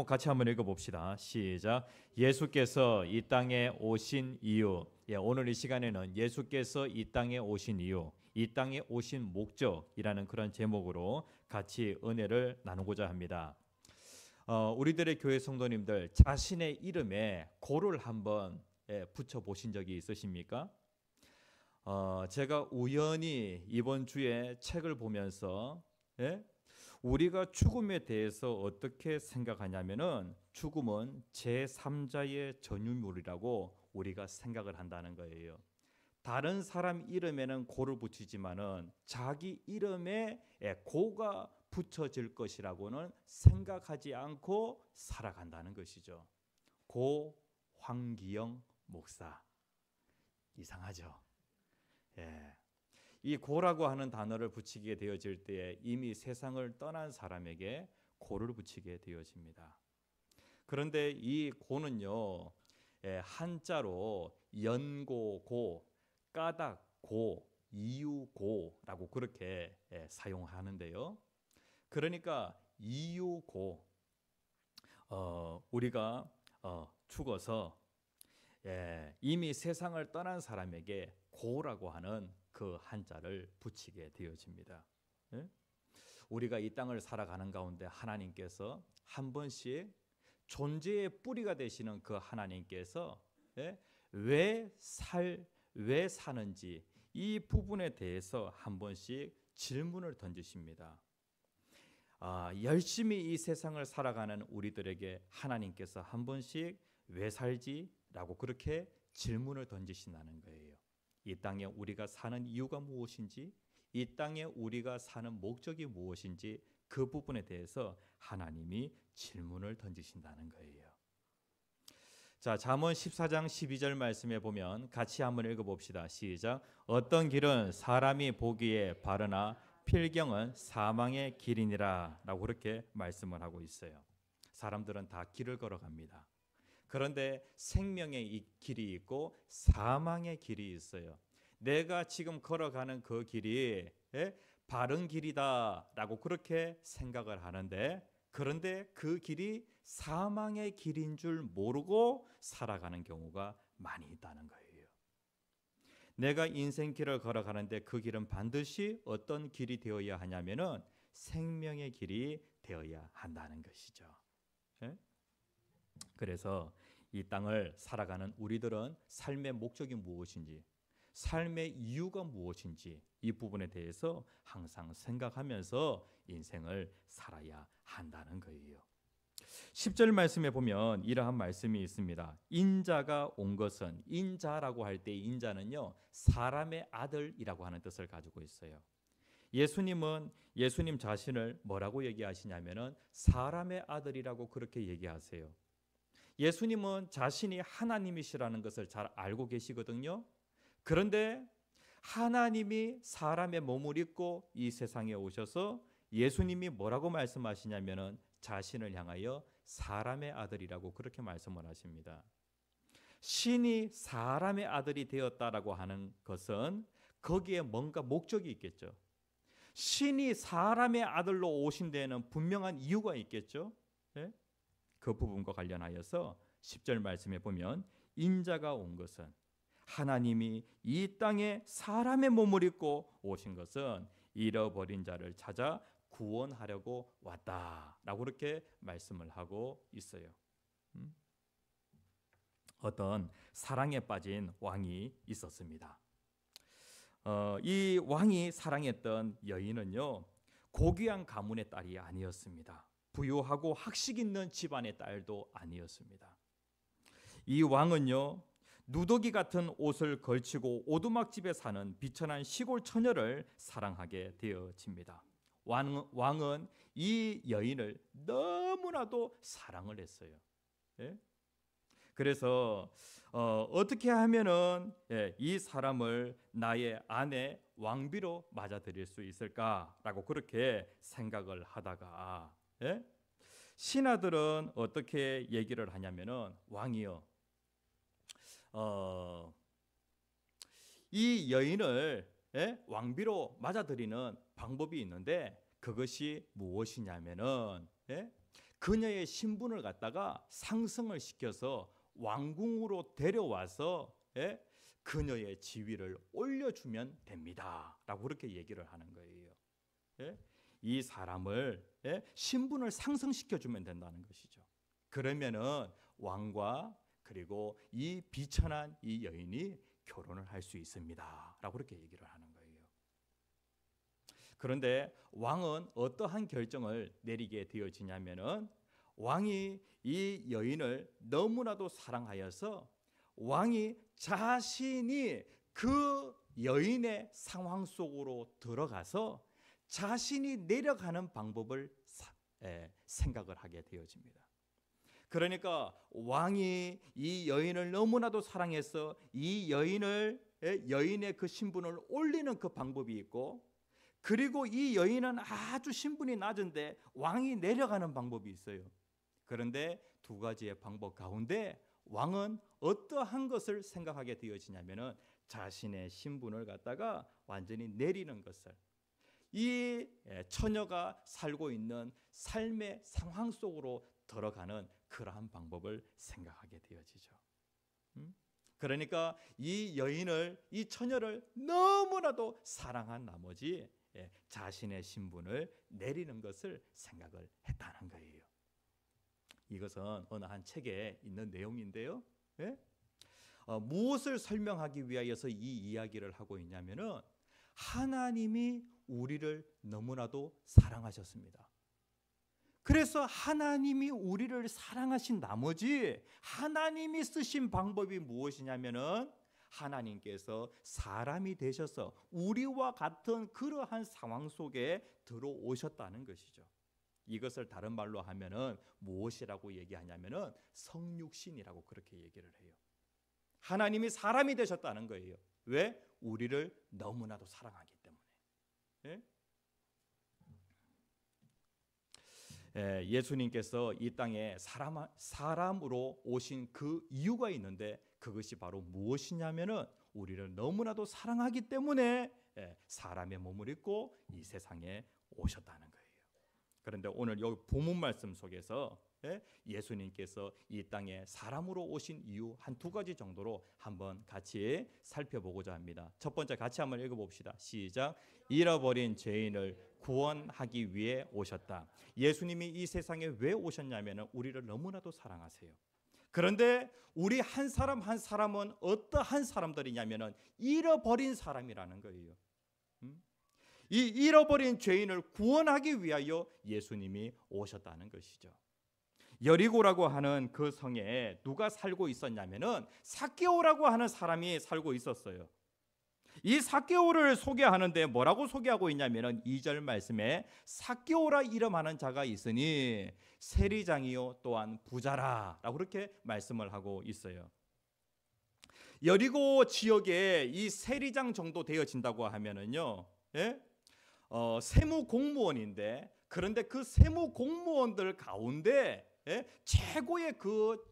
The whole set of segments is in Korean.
같이 한번 읽어봅시다. 시작. 예수께서 이 땅에 오신 이유. 오늘 이 시간에는 예수께서 이 땅에 오신 이유, 이 땅에 오신 목적이라는 그런 제목으로 같이 은혜를 나누고자 합니다. 우리들의 교회 성도님들 자신의 이름에 고를 한번 붙여 보신 적이 있으십니까? 제가 우연히 이번 주에 책을 보면서 우리가 죽음에 대해서 어떻게 생각하냐면은 죽음은 제3자의 전유물이라고 우리가 생각을 한다는 거예요. 다른 사람 이름에는 고를 붙이지만은 자기 이름에 고가 붙여질 것이라고는 생각하지 않고 살아간다는 것이죠. 고 황기영 목사. 이상하죠? 이 고라고 하는 단어를 붙이게 되어질 때에 이미 세상을 떠난 사람에게 고를 붙이게 되어집니다. 그런데 이 고는요, 한자로 연고고, 까닭고, 이유고라고 그렇게 사용하는데요. 그러니까 이유고, 우리가 죽어서 이미 세상을 떠난 사람에게 고라고 하는 그 한자를 붙이게 되어집니다. 우리가 이 땅을 살아가는 가운데 하나님께서 한 번씩 존재의 뿌리가 되시는 그 하나님께서 왜 사는지 이 부분에 대해서 한 번씩 질문을 던지십니다. 열심히 이 세상을 살아가는 우리들에게 하나님께서 한 번씩 왜 살지라고 그렇게 질문을 던지신다는 거예요. 이 땅에 우리가 사는 이유가 무엇인지, 이 땅에 우리가 사는 목적이 무엇인지 그 부분에 대해서 하나님이 질문을 던지신다는 거예요. 자, 잠언 14장 12절 말씀에 보면 같이 한번 읽어봅시다. 시작. 어떤 길은 사람이 보기에 바르나 필경은 사망의 길이니라 라고 그렇게 말씀을 하고 있어요. 사람들은 다 길을 걸어갑니다. 그런데 생명의 길이 있고 사망의 길이 있어요. 내가 지금 걸어가는 그 길이 바른 길이다라고 그렇게 생각을 하는데, 그런데 그 길이 사망의 길인 줄 모르고 살아가는 경우가 많이 있다는 거예요. 내가 인생길을 걸어가는데 그 길은 반드시 어떤 길이 되어야 하냐면은 생명의 길이 되어야 한다는 것이죠. 그래서 이 땅을 살아가는 우리들은 삶의 목적이 무엇인지, 삶의 이유가 무엇인지 이 부분에 대해서 항상 생각하면서 인생을 살아야 한다는 거예요. 10절 말씀에 보면 이러한 말씀이 있습니다. 인자가 온 것은, 인자라고 할 때 인자는요, 사람의 아들이라고 하는 뜻을 가지고 있어요. 예수님 자신을 뭐라고 얘기하시냐면은 사람의 아들이라고 그렇게 얘기하세요. 예수님은 자신이 하나님이시라는 것을 잘 알고 계시거든요. 그런데 하나님이 사람의 몸을 입고 이 세상에 오셔서 예수님이 뭐라고 말씀하시냐면은 자신을 향하여 사람의 아들이라고 그렇게 말씀을 하십니다. 신이 사람의 아들이 되었다라고 하는 것은 거기에 뭔가 목적이 있겠죠. 신이 사람의 아들로 오신 데에는 분명한 이유가 있겠죠. 그 부분과 관련하여서 10절 말씀에 보면 인자가 온 것은, 하나님이 이 땅에 사람의 몸을 입고 오신 것은 잃어버린 자를 찾아 구원하려고 왔다라고 그렇게 말씀을 하고 있어요. 어떤 사랑에 빠진 왕이 있었습니다. 이 왕이 사랑했던 여인은요, 고귀한 가문의 딸이 아니었습니다. 부유하고 학식 있는 집안의 딸도 아니었습니다. 이 왕은요, 누더기 같은 옷을 걸치고 오두막집에 사는 비천한 시골 처녀를 사랑하게 되어집니다. 왕은 이 여인을 너무나도 사랑을 했어요. 그래서 어떻게 하면은 이 사람을 나의 아내 왕비로 맞아들일 수 있을까라고 그렇게 생각을 하다가 신하들은 어떻게 얘기를 하냐면은 왕이요, 이 여인을 왕비로 맞아들이는 방법이 있는데 그것이 무엇이냐면은 그녀의 신분을 갖다가 상승을 시켜서 왕궁으로 데려와서 그녀의 지위를 올려주면 됩니다 라고 그렇게 얘기를 하는 거예요. 이 사람을 신분을 상승시켜주면 된다는 것이죠. 그러면은 왕과 그리고 이 비천한 이 여인이 결혼을 할 수 있습니다 라고 그렇게 얘기를 하는 거예요. 그런데 왕은 어떠한 결정을 내리게 되어지냐면은 왕이 이 여인을 너무나도 사랑하여서 왕이 자신이 그 여인의 상황 속으로 들어가서 자신이 내려가는 방법을 생각을 하게 되어집니다. 그러니까 왕이 이 여인을 너무나도 사랑해서 이 여인의 그 신분을 올리는 그 방법이 있고, 그리고 이 여인은 아주 신분이 낮은데 왕이 내려가는 방법이 있어요. 그런데 두 가지의 방법 가운데 왕은 어떠한 것을 생각하게 되어지냐면은 자신의 신분을 갖다가 완전히 내리는 것을, 이 처녀가 살고 있는 삶의 상황 속으로 들어가는 그러한 방법을 생각하게 되어지죠. 그러니까 이 여인을, 이 처녀를 너무나도 사랑한 나머지 자신의 신분을 내리는 것을 생각을 했다는 거예요. 이것은 어느 한 책에 있는 내용인데요. 무엇을 설명하기 위하여서 이 이야기를 하고 있냐면은 하나님이 우리를 너무나도 사랑하셨습니다. 그래서 하나님이 우리를 사랑하신 나머지 하나님이 쓰신 방법이 무엇이냐면은 하나님께서 사람이 되셔서 우리와 같은 그러한 상황 속에 들어오셨다는 것이죠. 이것을 다른 말로 하면은 무엇이라고 얘기하냐면은 성육신이라고 그렇게 얘기를 해요. 하나님이 사람이 되셨다는 거예요. 왜? 우리를 너무나도 사랑하기 때문에. 예수님께서 이 땅에 사람으로 오신 그 이유가 있는데 그것이 바로 무엇이냐면은 우리를 너무나도 사랑하기 때문에 사람의 몸을 입고 이 세상에 오셨다는 거예요. 그런데 오늘 여기 본문 말씀 속에서 예수님께서 이 땅에 사람으로 오신 이유 한 두 가지 정도로 한번 같이 살펴보고자 합니다. 첫 번째 같이 한번 읽어봅시다. 시작. 잃어버린 죄인을 구원하기 위해 오셨다. 예수님이 이 세상에 왜 오셨냐면 우리를 너무나도 사랑하세요. 그런데 우리 한 사람 한 사람은 어떠한 사람들이냐면 잃어버린 사람이라는 거예요. 이 잃어버린 죄인을 구원하기 위하여 예수님이 오셨다는 것이죠. 여리고라고 하는 그 성에 누가 살고 있었냐면은 삭개오라고 하는 사람이 살고 있었어요. 이 삭개오를 소개하는데 뭐라고 소개하고 있냐면은 2절 말씀에 삭개오라 이름하는 자가 있으니 세리장이요 또한 부자라라고 그렇게 말씀을 하고 있어요. 여리고 지역에 이 세리장 정도 되어진다고 하면은요, 세무 공무원인데, 그런데 그 세무 공무원들 가운데 최고의 그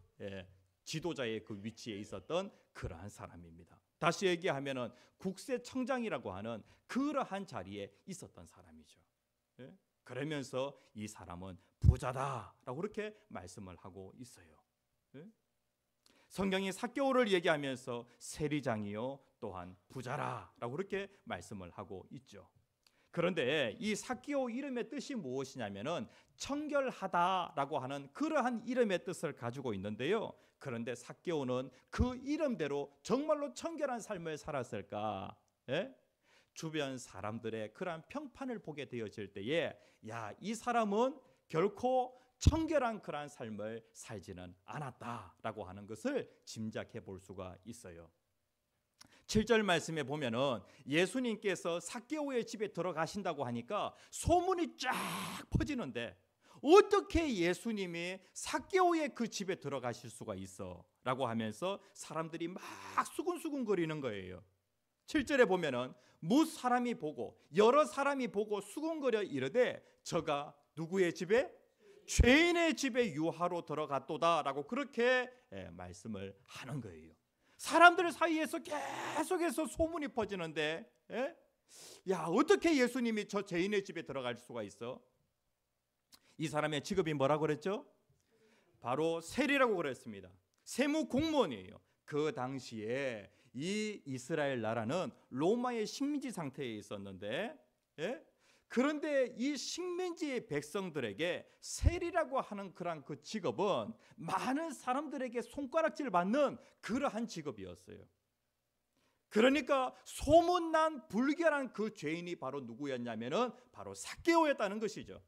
지도자의 그 위치에 있었던 그러한 사람입니다. 다시 얘기하면은 국세청장이라고 하는 그러한 자리에 있었던 사람이죠. 그러면서 이 사람은 부자다라고 그렇게 말씀을 하고 있어요. 성경이 삭개오를 얘기하면서 세리장이요 또한 부자라라고 그렇게 말씀을 하고 있죠. 그런데 이 삭개오 이름의 뜻이 무엇이냐면은 청결하다라고 하는 그러한 이름의 뜻을 가지고 있는데요. 그런데 삭개오는 그 이름대로 정말로 청결한 삶을 살았을까? 주변 사람들의 그러한 평판을 보게 되어질 때에 야, 이 사람은 결코 청결한 그러한 삶을 살지는 않았다라고 하는 것을 짐작해 볼 수가 있어요. 7절 말씀에 보면은 예수님께서 삭개오의 집에 들어가신다고 하니까 소문이 쫙 퍼지는데 어떻게 예수님이 삭개오의 그 집에 들어가실 수가 있어? 라고 하면서 사람들이 막 수근수근거리는 거예요. 7절에 보면은 무 사람이 보고 여러 사람이 보고 수근거려 이르되 저가 누구의 집에? 죄인의 집에 유하로 들어갔도다 라고 그렇게 말씀을 하는 거예요. 사람들 사이에서 계속해서 소문이 퍼지는데 야, 어떻게 예수님이 저 죄인의 집에 들어갈 수가 있어? 이 사람의 직업이 뭐라고 그랬죠? 바로 세리라고 그랬습니다. 세무 공무원이에요. 그 당시에 이 이스라엘 나라는 로마의 식민지 상태에 있었는데, 그런데 이 식민지 백성들에게 세리라고 하는 그 직업은 많은 사람들에게 손가락질 받는 그러한 직업이었어요. 그러니까 소문난 불결한 그 죄인이 바로 누구였냐면은 바로 삭개오였다는 것이죠.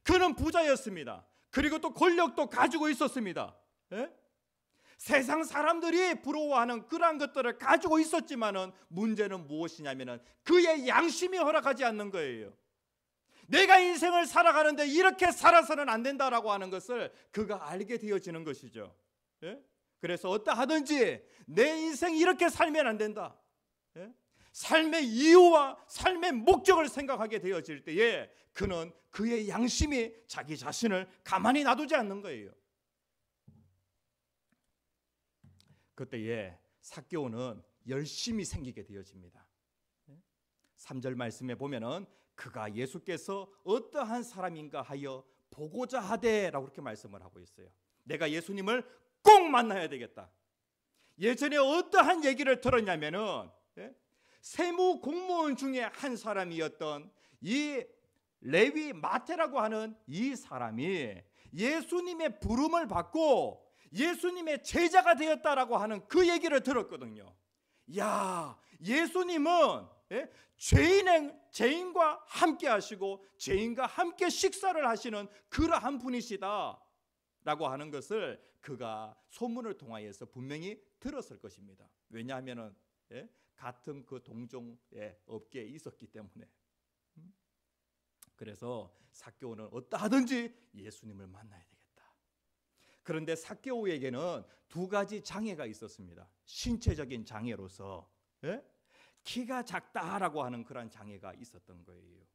그는 부자였습니다. 그리고 또 권력도 가지고 있었습니다. 세상 사람들이 부러워하는 그러한 것들을 가지고 있었지만은 문제는 무엇이냐면은 그의 양심이 허락하지 않는 거예요. 내가 인생을 살아가는데 이렇게 살아서는 안 된다라고 하는 것을 그가 알게 되어지는 것이죠. 그래서 어떠하든지 내 인생 이렇게 살면 안 된다. 삶의 이유와 삶의 목적을 생각하게 되어질 때에 그는 그의 양심이 자기 자신을 가만히 놔두지 않는 거예요. 그때에 삭개오는 열심히 생기게 되어집니다. 3절 말씀에 보면은 그가 예수께서 어떠한 사람인가 하여 보고자 하되라고 그렇게 말씀을 하고 있어요. 내가 예수님을 꼭 만나야 되겠다. 예전에 어떠한 얘기를 들었냐면은 세무 공무원 중에 한 사람이었던 이 레위 마태라고 하는 이 사람이 예수님의 부름을 받고 예수님의 제자가 되었다라고 하는 그 얘기를 들었거든요. 야, 예수님은 죄인과 함께 하시고 죄인과 함께 식사를 하시는 그러한 분이시다 라고 하는 것을 그가 소문을 통하여서 분명히 들었을 것입니다. 왜냐하면 같은 그 동종의 업계에 있었기 때문에. 그래서 삭개오는 어떠하든지 예수님을 만나야 되겠다. 그런데 삭개오에게는 두 가지 장애가 있었습니다. 신체적인 장애로서 키가 작다라고 하는 그런 장애가 있었던 거예요.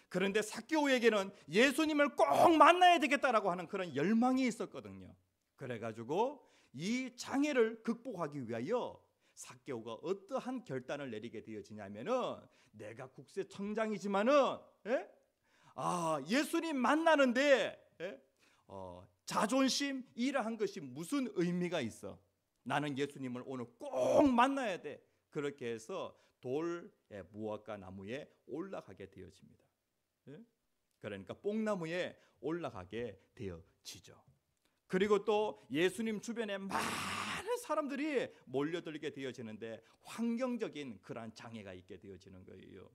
그런데 삭개오에게는 예수님을 꼭 만나야 되겠다라고 하는 그런 열망이 있었거든요. 그래가지고 이 장애를 극복하기 위하여 삭개오가 어떠한 결단을 내리게 되어지냐면은 내가 국세청장이지만은 예수님 만나는데 자존심 이러한 것이 무슨 의미가 있어? 나는 예수님을 오늘 꼭 만나야 돼. 그렇게 해서 돌 무화과 나무에 올라가게 되어집니다. 그러니까 뽕나무에 올라가게 되어지죠. 그리고 또 예수님 주변에 많은 사람들이 몰려들게 되어지는데 환경적인 그러한 장애가 있게 되어지는 거예요.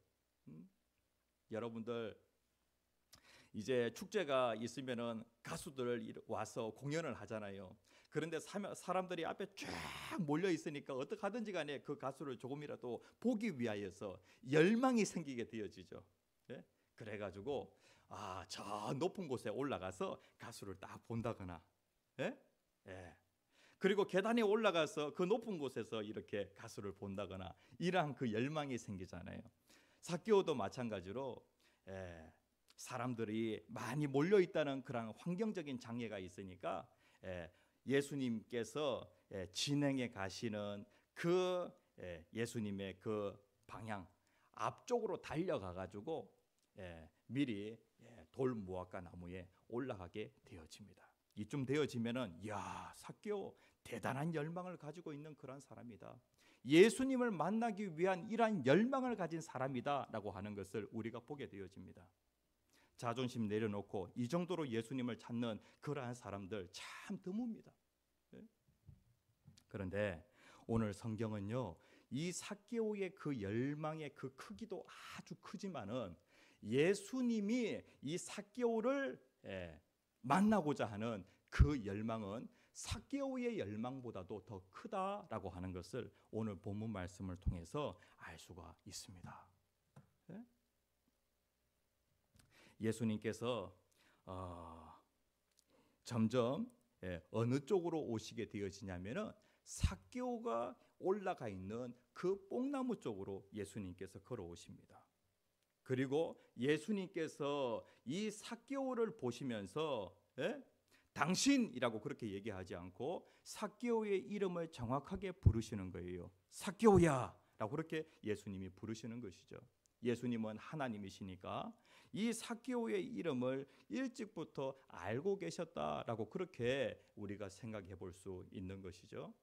여러분들 이제 축제가 있으면은 가수들 와서 공연을 하잖아요. 그런데 사람들이 앞에 쫙 몰려 있으니까 어떻게 하든지 간에 그 가수를 조금이라도 보기 위하여서 열망이 생기게 되어지죠. 그래가지고 저 높은 곳에 올라가서 가수를 딱 본다거나, 그리고 계단에 올라가서 그 높은 곳에서 이렇게 가수를 본다거나 이러한 그 열망이 생기잖아요. 삭개오도 마찬가지로 사람들이 많이 몰려 있다는 그런 환경적인 장애가 있으니까 예수님께서 진행해 가시는 그 예수님의 그 방향 앞쪽으로 달려가 가지고 미리 돌 무화과 나무에 올라가게 되어집니다. 이쯤 되어지면은 삭개오 대단한 열망을 가지고 있는 그런 사람이다. 예수님을 만나기 위한 이러한 열망을 가진 사람이다라고 하는 것을 우리가 보게 되어집니다. 자존심 내려놓고 이 정도로 예수님을 찾는 그러한 사람들 참 드뭅니다. 그런데 오늘 성경은요, 이 삭개오의 그 열망의 그 크기도 아주 크지만은 예수님이 이 삭개오를 만나고자 하는 그 열망은 삭개오의 열망보다도 더 크다라고 하는 것을 오늘 본문 말씀을 통해서 알 수가 있습니다. 예수님께서 점점 어느 쪽으로 오시게 되어지냐면은 삭개오가 올라가 있는 그 뽕나무 쪽으로 예수님께서 걸어오십니다. 그리고 예수님께서 이 삭개오를 보시면서 당신이라고 그렇게 얘기하지 않고 삭개오의 이름을 정확하게 부르시는 거예요. 삭개오야 라고 그렇게 예수님이 부르시는 것이죠. 예수님은 하나님이시니까 이 삭개오의 이름을 일찍부터 알고 계셨다라고 그렇게 우리가 생각해 볼 수 있는 것이죠.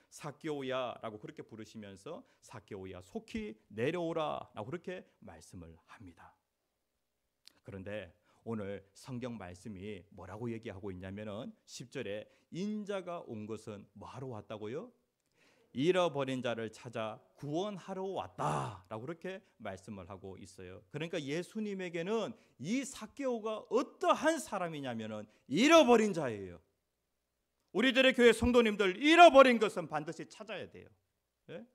삭개오야라고 그렇게 부르시면서 삭개오야 속히 내려오라라고 그렇게 말씀을 합니다. 그런데 오늘 성경 말씀이 뭐라고 얘기하고 있냐면은 10절에 인자가 온 것은 뭐하러 왔다고요? 잃어버린 자를 찾아 구원하러 왔다라고 그렇게 말씀을 하고 있어요. 그러니까 예수님에게는 이 삭개오가 어떠한 사람이냐면은 잃어버린 자예요. 우리들의 교회 성도님들, 잃어버린 것은 반드시 찾아야 돼요. 예?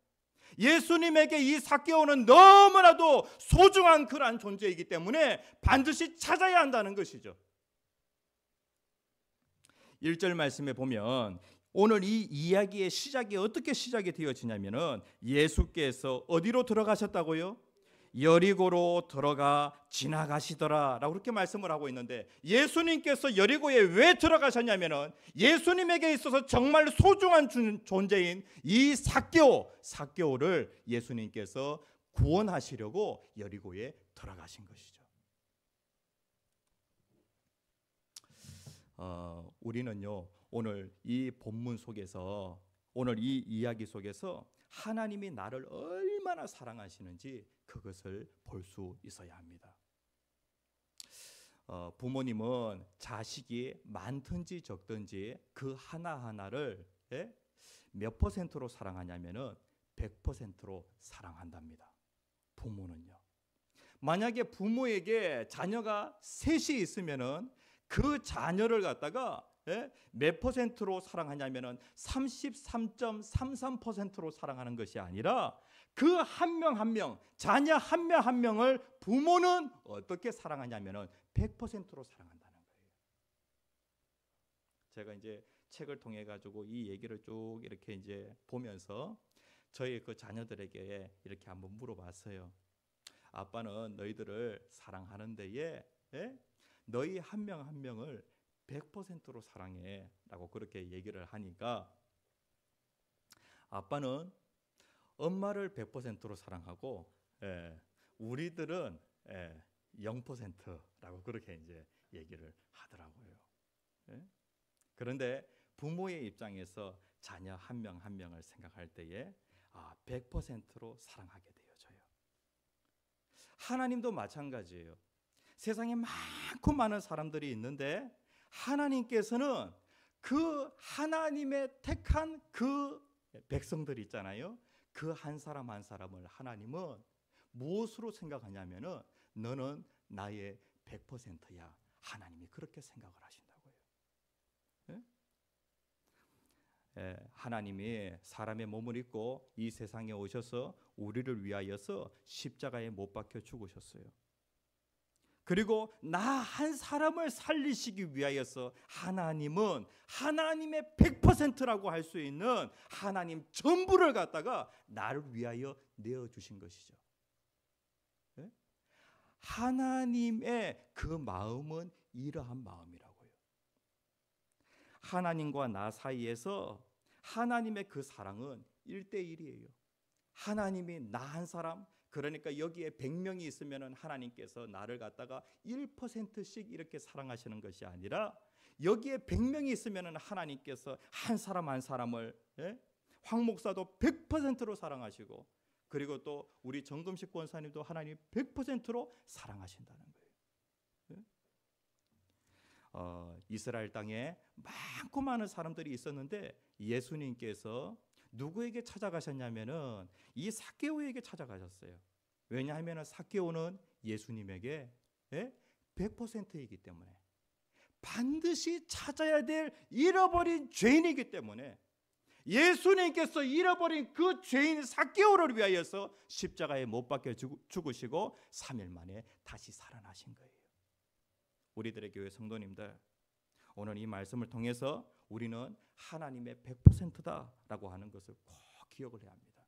예수님에게 이 삭개오는 너무나도 소중한 그러한 존재이기 때문에 반드시 찾아야 한다는 것이죠. 1절 말씀에 보면 오늘 이 이야기의 시작이 어떻게 시작이 되어지냐면은 예수께서 어디로 들어가셨다고요? 여리고로 들어가 지나가시더라라고 그렇게 말씀을 하고 있는데, 예수님께서 여리고에 왜 들어가셨냐면은 예수님에게 있어서 정말 소중한 존재인 이 삭개오를 예수님께서 구원하시려고 여리고에 들어가신 것이죠. 우리는요 오늘 이 본문 속에서, 오늘 이 이야기 속에서 하나님이 나를 얼마나 사랑하시는지 그것을 볼 수 있어야 합니다. 부모님은 자식이 많든지 적든지 그 하나하나를 몇 퍼센트로 사랑하냐면은 100%로 사랑한답니다. 부모는요. 만약에 부모에게 자녀가 셋이 있으면은 그 자녀를 갖다가 몇 퍼센트로 사랑하냐면은 33.33%로 사랑하는 것이 아니라 그 한 명 한 명, 자녀 한 명 한 명을 부모는 어떻게 사랑하냐면은 100%로 사랑한다는 거예요. 제가 이제 책을 통해 가지고 이 얘기를 쭉 이렇게 이제 보면서 저희 그 자녀들에게 이렇게 한번 물어봤어요. 아빠는 너희들을 사랑하는데에 너희 한 명 한 명을 100%로 사랑해 라고 그렇게 얘기를 하니까, 아빠는 엄마를 100%로 사랑하고 우리들은 0%라고 그렇게 이제 얘기를 하더라고요. 그런데 부모의 입장에서 자녀 한 명 한 명을 생각할 때에 100%로 사랑하게 되어져요. 하나님도 마찬가지예요. 세상에 많고 많은 사람들이 있는데 하나님께서는 그 하나님의 택한 그 백성들 있잖아요. 그 한 사람 한 사람을 하나님은 무엇으로 생각하냐면은 너는 나의 100%야. 하나님이 그렇게 생각을 하신다고요. 하나님이 사람의 몸을 입고 이 세상에 오셔서 우리를 위하여서 십자가에 못 박혀 죽으셨어요. 그리고 나 한 사람을 살리시기 위하여서 하나님은 하나님의 100%라고 할 수 있는 하나님 전부를 갖다가 나를 위하여 내어주신 것이죠. 하나님의 그 마음은 이러한 마음이라고요. 하나님과 나 사이에서 하나님의 그 사랑은 1대1이에요. 하나님이 나 한 사람, 그러니까 여기에 100명이 있으면 하나님께서 나를 갖다가 1%씩 이렇게 사랑하시는 것이 아니라, 여기에 100명이 있으면 하나님께서 한 사람 한 사람을, 황 목사도 100%로 사랑하시고, 그리고 또 우리 정금식 권사님도 하나님 100%로 사랑하신다는 거예요. 이스라엘 땅에 많고 많은 사람들이 있었는데 예수님께서 누구에게 찾아가셨냐면은 이 삭개오에게 찾아가셨어요. 왜냐하면 삭개오는 예수님에게 100%이기 때문에, 반드시 찾아야 될 잃어버린 죄인이기 때문에 예수님께서 잃어버린 그 죄인 삭개오를 위하여서 십자가에 못 박혀 죽으시고 3일 만에 다시 살아나신 거예요. 우리들의 교회 성도님들, 오늘 이 말씀을 통해서 우리는 하나님의 100%다라고 하는 것을 꼭 기억을 해야 합니다.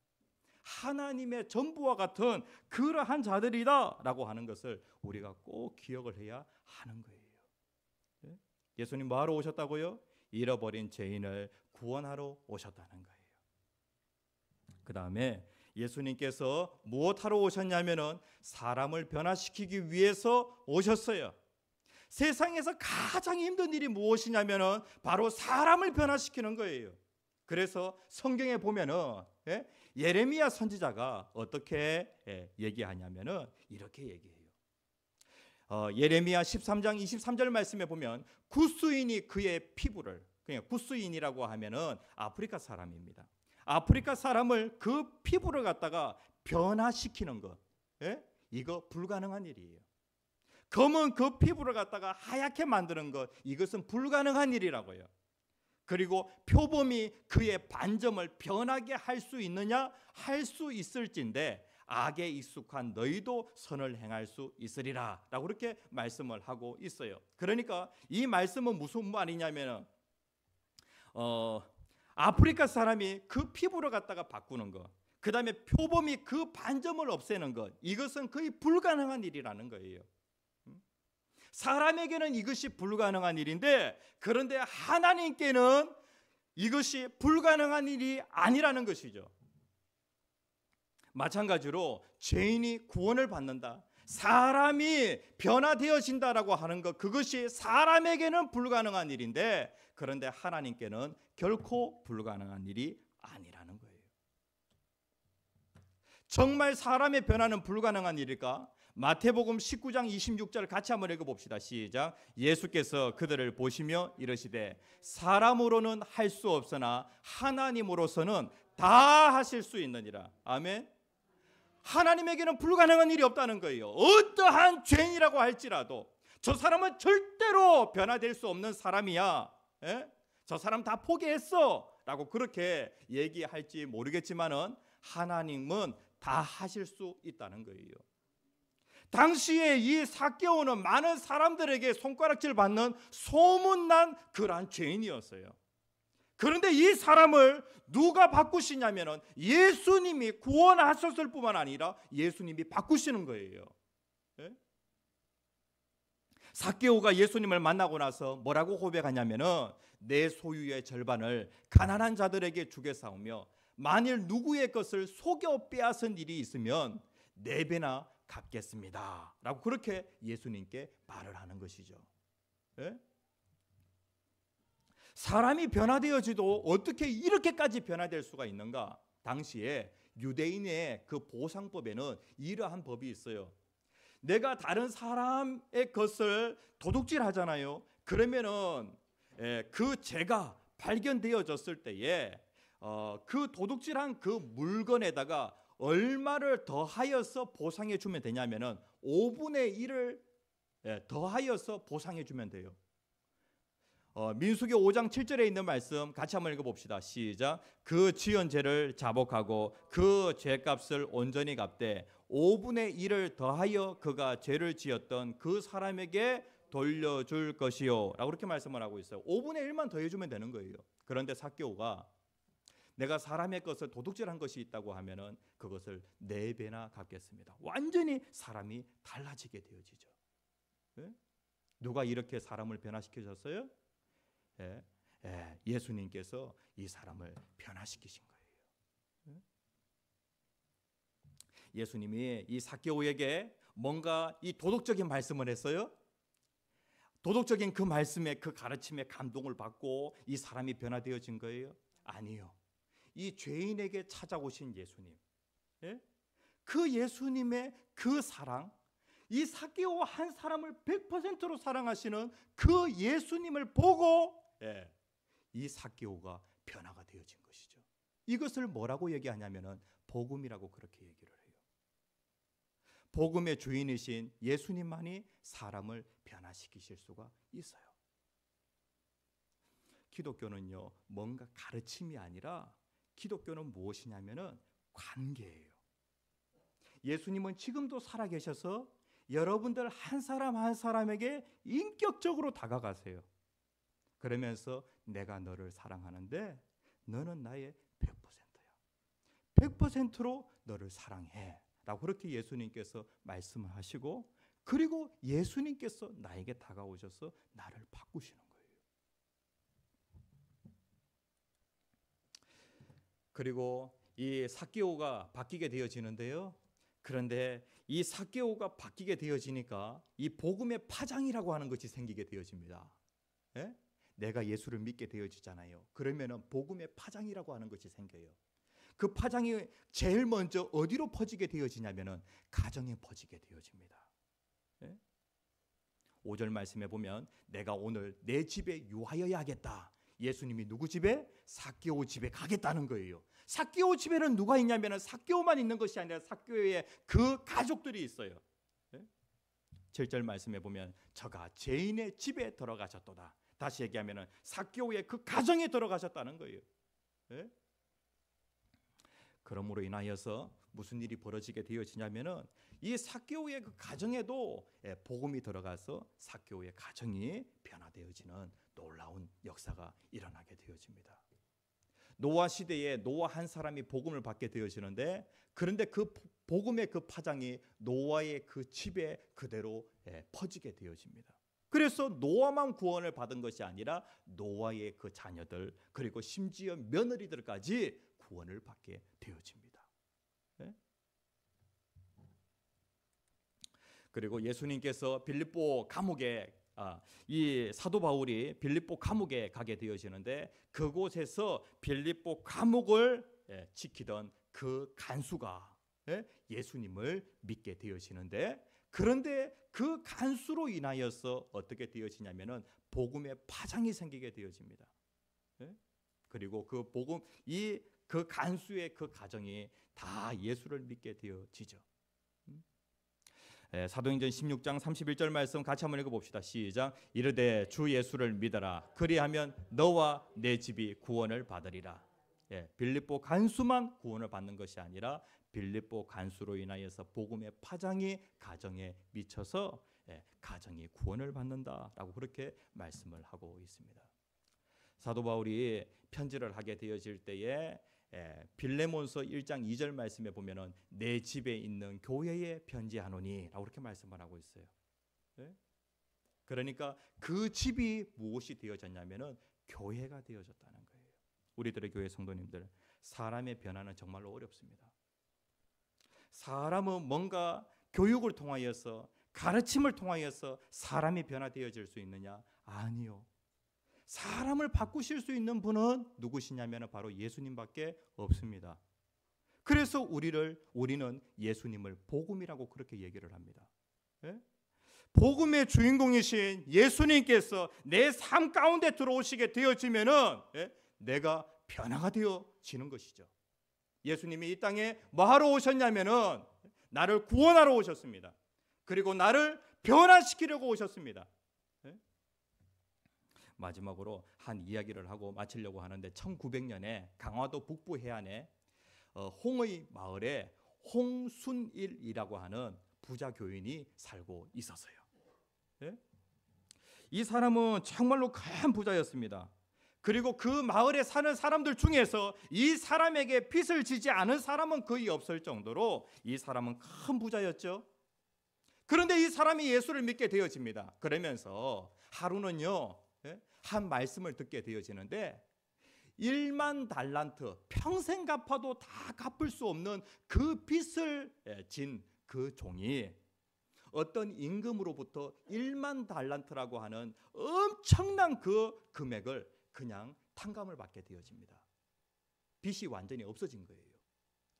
하나님의 전부와 같은 그러한 자들이다라고 하는 것을 우리가 꼭 기억을 해야 하는 거예요. 예수님 뭐하러 오셨다고요? 잃어버린 죄인을 구원하러 오셨다는 거예요. 그 다음에 예수님께서 무엇하러 오셨냐면은 사람을 변화시키기 위해서 오셨어요. 세상에서 가장 힘든 일이 무엇이냐면은 바로 사람을 변화시키는 거예요. 그래서 성경에 보면은 예레미야 선지자가 어떻게 얘기하냐면은 이렇게 얘기해요. 예레미야 13장 23절 말씀에 보면 구스인이 그의 피부를, 그냥 구스인이라고 하면은 아프리카 사람입니다. 아프리카 사람을 그 피부를 갖다가 변화시키는 것, 이거 불가능한 일이에요. 검은 그 피부를 갖다가 하얗게 만드는 것, 이것은 불가능한 일이라고요. 그리고 표범이 그의 반점을 변하게 할 수 있느냐? 할 수 있을진데 악에 익숙한 너희도 선을 행할 수 있으리라 라고 그렇게 말씀을 하고 있어요. 그러니까 이 말씀은 무슨 말이냐면 아프리카 사람이 그 피부를 갖다가 바꾸는 것, 그 다음에 표범이 그 반점을 없애는 것, 이것은 거의 불가능한 일이라는 거예요. 사람에게는 이것이 불가능한 일인데, 그런데 하나님께는 이것이 불가능한 일이 아니라는 것이죠. 마찬가지로 죄인이 구원을 받는다, 사람이 변화되어진다라고 하는 것, 그것이 사람에게는 불가능한 일인데, 그런데 하나님께는 결코 불가능한 일이 아니라는 거예요. 정말 사람의 변화는 불가능한 일일까? 마태복음 19장 26절 같이 한번 읽어봅시다. 시작. 예수께서 그들을 보시며 이르시되 사람으로는 할 수 없으나 하나님으로서는 다 하실 수 있느니라. 아멘. 하나님에게는 불가능한 일이 없다는 거예요. 어떠한 죄인이라고 할지라도 저 사람은 절대로 변화될 수 없는 사람이야, 저 사람 다 포기했어 라고 그렇게 얘기할지 모르겠지만은 하나님은 다 하실 수 있다는 거예요. 당시에 이 삭개오는 많은 사람들에게 손가락질 받는 소문난 그러한 죄인이었어요. 그런데 이 사람을 누가 바꾸시냐면은 예수님이 구원하셨을 뿐만 아니라 예수님이 바꾸시는 거예요. 삭개오가 예수님을 만나고 나서 뭐라고 고백하냐면은 내 소유의 절반을 가난한 자들에게 주겠사오며 만일 누구의 것을 속여 빼앗은 일이 있으면 4배나 갚겠습니다 라고 그렇게 예수님께 말을 하는 것이죠. 사람이 변화되어지도 어떻게 이렇게까지 변화될 수가 있는가? 당시에 유대인의 그 보상법에는 이러한 법이 있어요. 내가 다른 사람의 것을 도둑질하잖아요. 그러면은 그 죄가 발견되어졌을 때에 그 도둑질한 그 물건에다가 얼마를 더하여서 보상해 주면 되냐면은 5분의 1을 더하여서 보상해 주면 돼요. 민수기 5장 7절에 있는 말씀 같이 한번 읽어봅시다. 시작. 그 지은 죄를 자복하고 그 죄값을 온전히 갚되 5분의 1을 더하여 그가 죄를 지었던 그 사람에게 돌려줄 것이요 라고 그렇게 말씀을 하고 있어요. 5분의 1만 더해주면 되는 거예요. 그런데 삭개오가 내가 사람의 것을 도둑질한 것이 있다고 하면은 그것을 4배나 갚겠습니다. 완전히 사람이 달라지게 되어지죠. 누가 이렇게 사람을 변화시키셨어요? 예수님께서 이 사람을 변화시키신 거예요. 예수님이 이 삭개오에게 뭔가 이 도덕적인 말씀을 했어요. 도덕적인 그 말씀에, 그 가르침에 감동을 받고 이 사람이 변화되어진 거예요? 아니요. 이 죄인에게 찾아오신 예수님, 그 예수님의 그 사랑, 이 삭개오 한 사람을 100%로 사랑하시는 그 예수님을 보고 이 삭개오가 변화가 되어진 것이죠. 이것을 뭐라고 얘기하냐면은 복음이라고 그렇게 얘기를 해요. 복음의 주인이신 예수님만이 사람을 변화시키실 수가 있어요. 기독교는요, 뭔가 가르침이 아니라 기독교는 무엇이냐면은 관계예요. 예수님은 지금도 살아계셔서 여러분들 한 사람 한 사람에게 인격적으로 다가가세요. 그러면서 내가 너를 사랑하는데 너는 나의 100%야. 100%로 너를 사랑해 라고 그렇게 예수님께서 말씀을 하시고, 그리고 예수님께서 나에게 다가오셔서 나를 바꾸시는 거예요. 그리고 이 삭개오가 바뀌게 되어지는데요. 그런데 이 삭개오가 바뀌게 되어지니까 이 복음의 파장이라고 하는 것이 생기게 되어집니다. 예? 내가 예수를 믿게 되어지잖아요. 그러면은 복음의 파장이라고 하는 것이 생겨요. 그 파장이 제일 먼저 어디로 퍼지게 되어지냐면은 가정에 퍼지게 되어집니다. 예? 5절 말씀에 보면 내가 오늘 내 집에 유하여야겠다. 예수님이 누구 집에? 삭개오 집에 가겠다는 거예요. 삭개오 집에는 누가 있냐면 삭개오만 있는 것이 아니라 삭개오의 그 가족들이 있어요. 7절 말씀에 보면 저가 죄인의 집에 들어가셨도다. 다시 얘기하면 삭개오의 그 가정에 들어가셨다는 거예요. 그러므로 인하여서 무슨 일이 벌어지게 되어지냐면은 이 삭개오의 그 가정에도 복음이 들어가서 삭개오의 가정이 변화되어지는 놀라운 역사가 일어나게 되어집니다. 노아 시대에 노아 한 사람이 복음을 받게 되어지는데, 그런데 그 복음의 그 파장이 노아의 그 집에 그대로 퍼지게 되어집니다. 그래서 노아만 구원을 받은 것이 아니라 노아의 그 자녀들, 그리고 심지어 며느리들까지 구원을 받게 되어집니다. 그리고 예수님께서 빌립보 감옥에 이 사도 바울이 빌립보 감옥에 가게 되어지는데, 그곳에서 빌립보 감옥을 지키던 그 간수가 예수님을 믿게 되어지는데, 그런데 그 간수로 인하여서 어떻게 되어지냐면은 복음의 파장이 생기게 되어집니다. 그리고 그 복음, 그 간수의 그 가정이 다 예수를 믿게 되어지죠. 사도행전 16장 31절 말씀 같이 한번 읽어봅시다. 시작. 이르되 주 예수를 믿어라. 그리하면 너와 내 집이 구원을 받으리라. 빌립보 간수만 구원을 받는 것이 아니라 빌립보 간수로 인하여서 복음의 파장이 가정에 미쳐서 가정이 구원을 받는다라고 그렇게 말씀을 하고 있습니다. 사도 바울이 편지를 하게 되어질 때에 빌레몬서 1장 2절 말씀에 보면은 내 집에 있는 교회에 편지하노니라고 그렇게 말씀을 하고 있어요. 그러니까 그 집이 무엇이 되어졌냐면은 교회가 되어졌다는 거예요. 우리들의 교회 성도님들, 사람의 변화는 정말로 어렵습니다. 사람은 뭔가 교육을 통하여서, 가르침을 통하여서 사람이 변화되어질 수 있느냐? 아니요. 사람을 바꾸실 수 있는 분은 누구시냐면 바로 예수님밖에 없습니다. 그래서 우리는 예수님을 복음이라고 그렇게 얘기를 합니다. 복음의 주인공이신 예수님께서 내 삶 가운데 들어오시게 되어지면은 내가 변화가 되어지는 것이죠. 예수님이 이 땅에 뭐 하러 오셨냐면은 나를 구원하러 오셨습니다. 그리고 나를 변화시키려고 오셨습니다. 마지막으로 한 이야기를 하고 마치려고 하는데, 1900년에 강화도 북부 해안에 홍의 마을에 홍순일이라고 하는 부자 교인이 살고 있었어요. 이 사람은 정말로 큰 부자였습니다. 그리고 그 마을에 사는 사람들 중에서 이 사람에게 빚을 지지 않은 사람은 거의 없을 정도로 이 사람은 큰 부자였죠. 그런데 이 사람이 예수를 믿게 되어집니다. 그러면서 하루는요, 한 말씀을 듣게 되어지는데, 1만 달란트, 평생 갚아도 다 갚을 수 없는 그 빚을 진 그 종이 어떤 임금으로부터 1만 달란트라고 하는 엄청난 그 금액을 그냥 탕감을 받게 되어집니다. 빚이 완전히 없어진 거예요.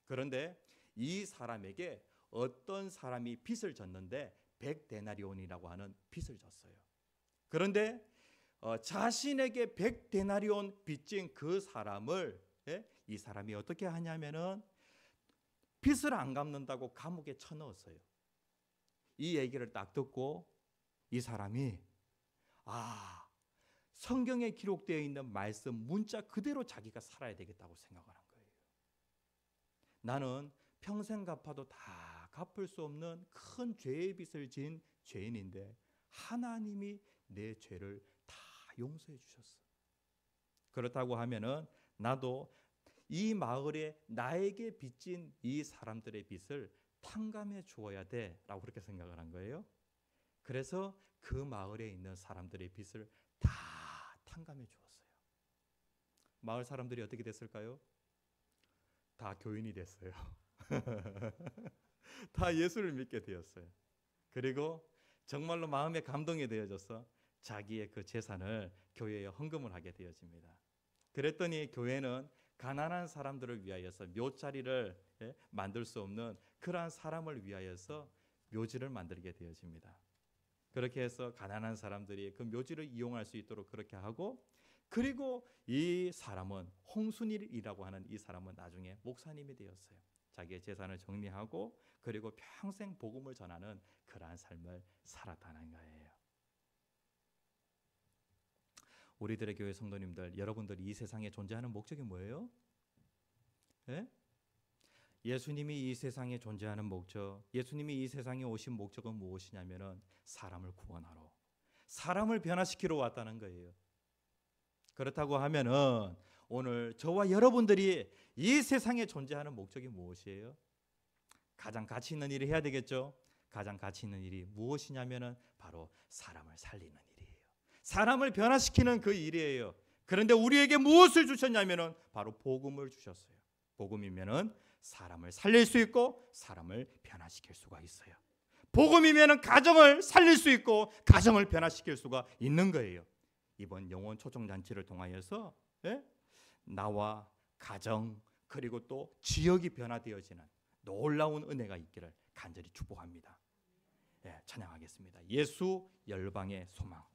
그런데 이 사람에게 어떤 사람이 빚을 졌는데 100데나리온이라고 하는 빚을 졌어요. 그런데 자신에게 100데나리온 빚진 그 사람을 이 사람이 어떻게 하냐면은 빚을 안 갚는다고 감옥에 쳐넣었어요. 이 얘기를 딱 듣고 이 사람이 성경에 기록되어 있는 말씀 문자 그대로 자기가 살아야 되겠다고 생각을 한 거예요. 나는 평생 갚아도 다 갚을 수 없는 큰 죄의 빚을 진 죄인인데 하나님이 내 죄를 다 용서해 주셨어. 그렇다고 하면은 나도 이 마을에 나에게 빚진 이 사람들의 빚을 탕감해 주어야 돼라고 그렇게 생각을 한 거예요. 그래서 그 마을에 있는 사람들의 빚을 다 탕감해 주었어요. 마을 사람들이 어떻게 됐을까요? 다 교인이 됐어요. 다 예수를 믿게 되었어요. 그리고 정말로 마음에 감동이 되어져서 자기의 그 재산을 교회에 헌금을 하게 되어집니다. 그랬더니 교회는 가난한 사람들을 위하여서 묘자리를 만들 수 없는 그러한 사람을 위하여서 묘지를 만들게 되어집니다. 그렇게 해서 가난한 사람들이 그 묘지를 이용할 수 있도록 그렇게 하고, 그리고 이 사람은 홍순일이라고 하는 이 사람은 나중에 목사님이 되었어요. 자기의 재산을 정리하고 그리고 평생 복음을 전하는 그러한 삶을 살았다는 거예요. 우리들의 교회 성도님들, 여러분들이 이 세상에 존재하는 목적이 뭐예요? 예? 예수님이 이 세상에 존재하는 목적, 예수님이 이 세상에 오신 목적은 무엇이냐면은 사람을 구원하러, 사람을 변화시키러 왔다는 거예요. 그렇다고 하면은 오늘 저와 여러분들이 이 세상에 존재하는 목적이 무엇이에요? 가장 가치 있는 일을 해야 되겠죠. 가장 가치 있는 일이 무엇이냐면은 바로 사람을 살리는 일이에요. 사람을 변화시키는 그 일이에요. 그런데 우리에게 무엇을 주셨냐면은 바로 복음을 주셨어요. 복음이면은 사람을 살릴 수 있고 사람을 변화시킬 수가 있어요. 복음이면은 가정을 살릴 수 있고 가정을 변화시킬 수가 있는 거예요. 이번 영혼 초청 잔치를 통하여서 나와 가정 그리고 또 지역이 변화되어지는 놀라운 은혜가 있기를 간절히 축복합니다. 찬양하겠습니다. 예수 열방의 소망.